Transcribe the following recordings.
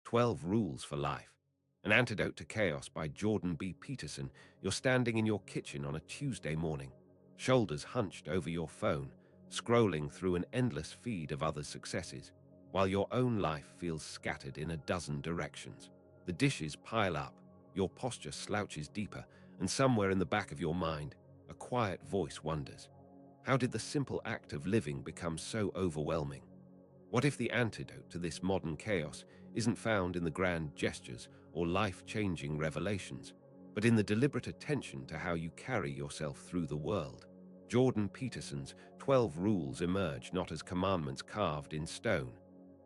12 Rules for Life. An Antidote to Chaos by Jordan B. Peterson. You're standing in your kitchen on a Tuesday morning, shoulders hunched over your phone, scrolling through an endless feed of others' successes, while your own life feels scattered in a dozen directions. The dishes pile up, your posture slouches deeper, and somewhere in the back of your mind, a quiet voice wonders, how did the simple act of living become so overwhelming? What if the antidote to this modern chaos isn't found in the grand gestures or life-changing revelations, but in the deliberate attention to how you carry yourself through the world? Jordan Peterson's 12 Rules emerge not as commandments carved in stone,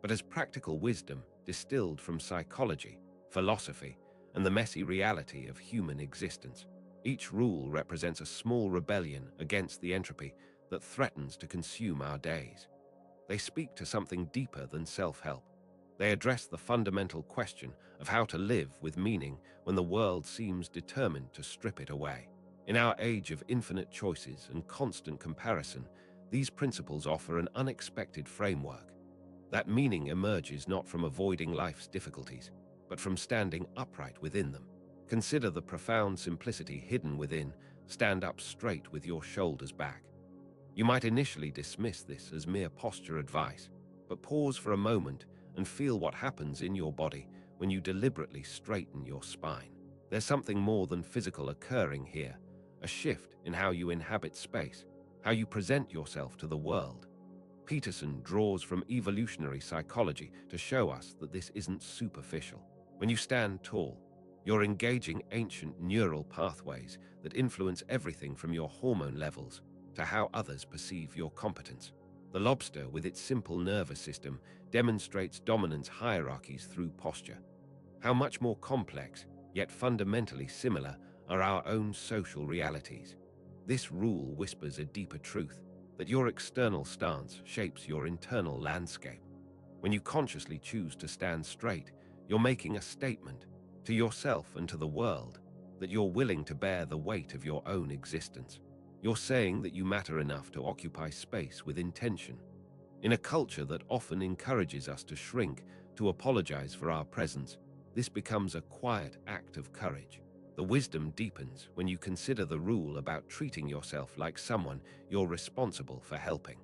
but as practical wisdom distilled from psychology, philosophy, and the messy reality of human existence. Each rule represents a small rebellion against the entropy that threatens to consume our days. They speak to something deeper than self-help. They address the fundamental question of how to live with meaning when the world seems determined to strip it away. In our age of infinite choices and constant comparison, these principles offer an unexpected framework. That meaning emerges not from avoiding life's difficulties, but from standing upright within them. Consider the profound simplicity hidden within. Stand up straight with your shoulders back. You might initially dismiss this as mere posture advice, but pause for a moment and feel what happens in your body when you deliberately straighten your spine. There's something more than physical occurring here, a shift in how you inhabit space, how you present yourself to the world. Peterson draws from evolutionary psychology to show us that this isn't superficial. When you stand tall, you're engaging ancient neural pathways that influence everything from your hormone levels to how others perceive your competence. The lobster, with its simple nervous system, demonstrates dominance hierarchies through posture. How much more complex, yet fundamentally similar, are our own social realities? This rule whispers a deeper truth, that your external stance shapes your internal landscape. When you consciously choose to stand straight, you're making a statement to yourself and to the world that you're willing to bear the weight of your own existence. You're saying that you matter enough to occupy space with intention. In a culture that often encourages us to shrink, to apologize for our presence, this becomes a quiet act of courage. The wisdom deepens when you consider the rule about treating yourself like someone you're responsible for helping.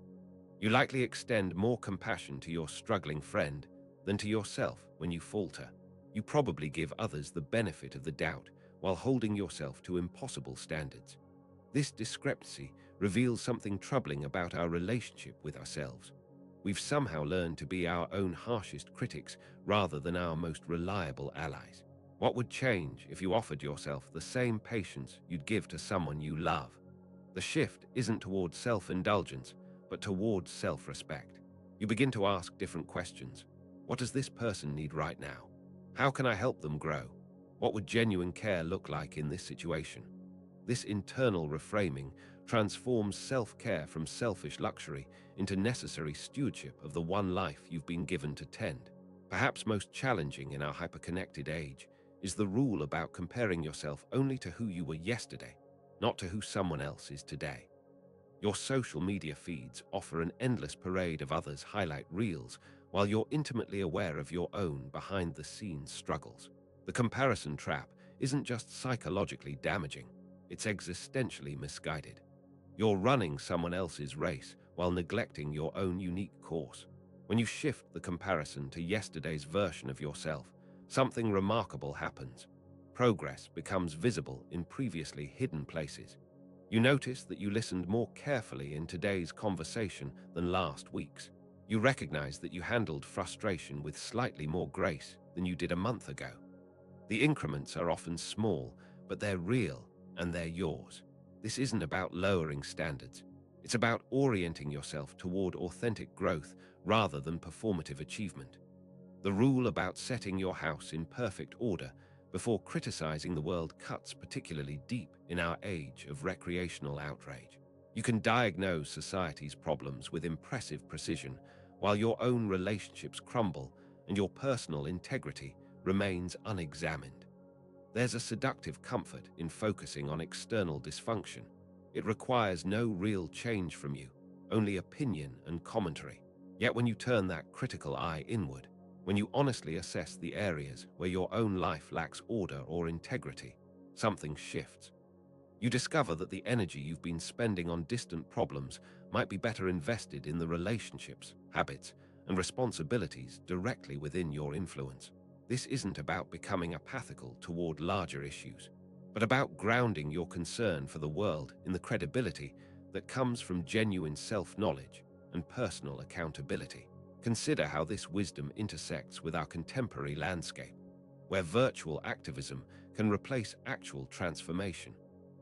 You likely extend more compassion to your struggling friend than to yourself when you falter. You probably give others the benefit of the doubt while holding yourself to impossible standards. This discrepancy reveals something troubling about our relationship with ourselves. We've somehow learned to be our own harshest critics rather than our most reliable allies. What would change if you offered yourself the same patience you'd give to someone you love? The shift isn't towards self-indulgence, but towards self-respect. You begin to ask different questions. What does this person need right now? How can I help them grow? What would genuine care look like in this situation? This internal reframing transforms self-care from selfish luxury into necessary stewardship of the one life you've been given to tend. Perhaps most challenging in our hyperconnected age is the rule about comparing yourself only to who you were yesterday, not to who someone else is today. Your social media feeds offer an endless parade of others' highlight reels, while you're intimately aware of your own behind-the-scenes struggles. The comparison trap isn't just psychologically damaging, it's existentially misguided. You're running someone else's race while neglecting your own unique course. When you shift the comparison to yesterday's version of yourself, something remarkable happens. Progress becomes visible in previously hidden places. You notice that you listened more carefully in today's conversation than last week's. You recognize that you handled frustration with slightly more grace than you did a month ago. The increments are often small, but they're real and they're yours. This isn't about lowering standards. It's about orienting yourself toward authentic growth rather than performative achievement. The rule about setting your house in perfect order before criticizing the world cuts particularly deep in our age of recreational outrage. You can diagnose society's problems with impressive precision, while your own relationships crumble and your personal integrity remains unexamined. There's a seductive comfort in focusing on external dysfunction. It requires no real change from you, only opinion and commentary. Yet when you turn that critical eye inward, when you honestly assess the areas where your own life lacks order or integrity, something shifts. You discover that the energy you've been spending on distant problems might be better invested in the relationships, habits, and responsibilities directly within your influence. This isn't about becoming apathical toward larger issues, but about grounding your concern for the world in the credibility that comes from genuine self-knowledge and personal accountability. Consider how this wisdom intersects with our contemporary landscape, where virtual activism can replace actual transformation,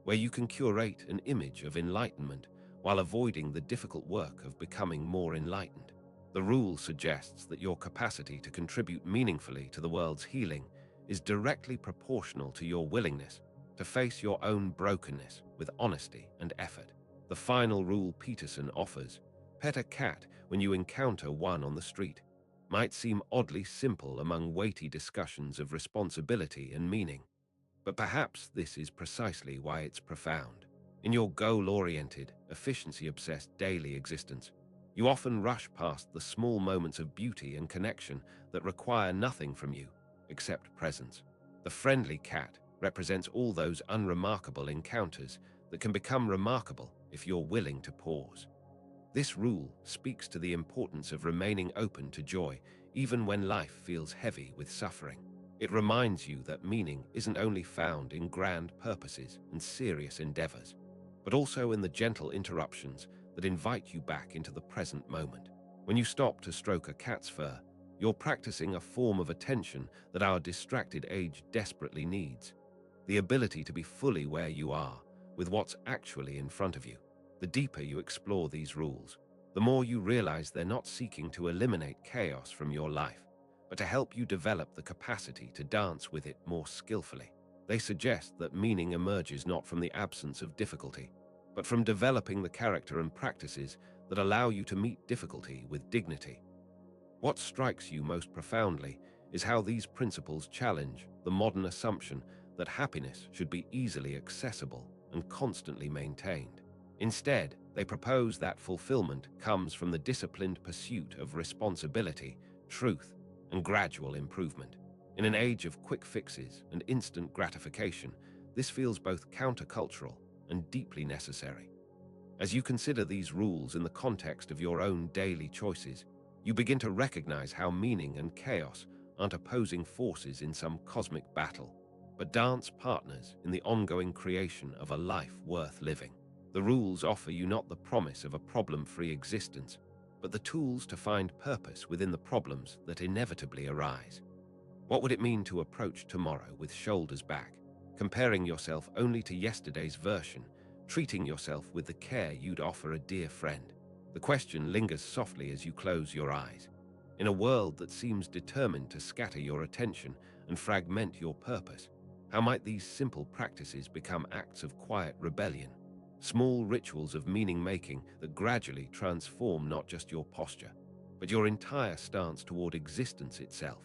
where you can curate an image of enlightenment while avoiding the difficult work of becoming more enlightened. The rule suggests that your capacity to contribute meaningfully to the world's healing is directly proportional to your willingness to face your own brokenness with honesty and effort. The final rule Peterson offers, pet a cat when you encounter one on the street, might seem oddly simple among weighty discussions of responsibility and meaning. But perhaps this is precisely why it's profound. In your goal-oriented, efficiency-obsessed daily existence, you often rush past the small moments of beauty and connection that require nothing from you except presence. The friendly cat represents all those unremarkable encounters that can become remarkable if you're willing to pause. This rule speaks to the importance of remaining open to joy even when life feels heavy with suffering. It reminds you that meaning isn't only found in grand purposes and serious endeavors, but also in the gentle interruptions that invite you back into the present moment. When you stop to stroke a cat's fur, you're practicing a form of attention that our distracted age desperately needs, the ability to be fully where you are, with what's actually in front of you. The deeper you explore these rules, the more you realize they're not seeking to eliminate chaos from your life, but to help you develop the capacity to dance with it more skillfully. They suggest that meaning emerges not from the absence of difficulty, but from developing the character and practices that allow you to meet difficulty with dignity. What strikes you most profoundly is how these principles challenge the modern assumption that happiness should be easily accessible and constantly maintained. Instead, they propose that fulfillment comes from the disciplined pursuit of responsibility, truth, and gradual improvement. In an age of quick fixes and instant gratification, this feels both countercultural and deeply necessary. As you consider these rules in the context of your own daily choices, you begin to recognize how meaning and chaos aren't opposing forces in some cosmic battle, but dance partners in the ongoing creation of a life worth living. The rules offer you not the promise of a problem-free existence, but the tools to find purpose within the problems that inevitably arise. What would it mean to approach tomorrow with shoulders back, comparing yourself only to yesterday's version, treating yourself with the care you'd offer a dear friend? The question lingers softly as you close your eyes. In a world that seems determined to scatter your attention and fragment your purpose, how might these simple practices become acts of quiet rebellion? Small rituals of meaning-making that gradually transform not just your posture, but your entire stance toward existence itself.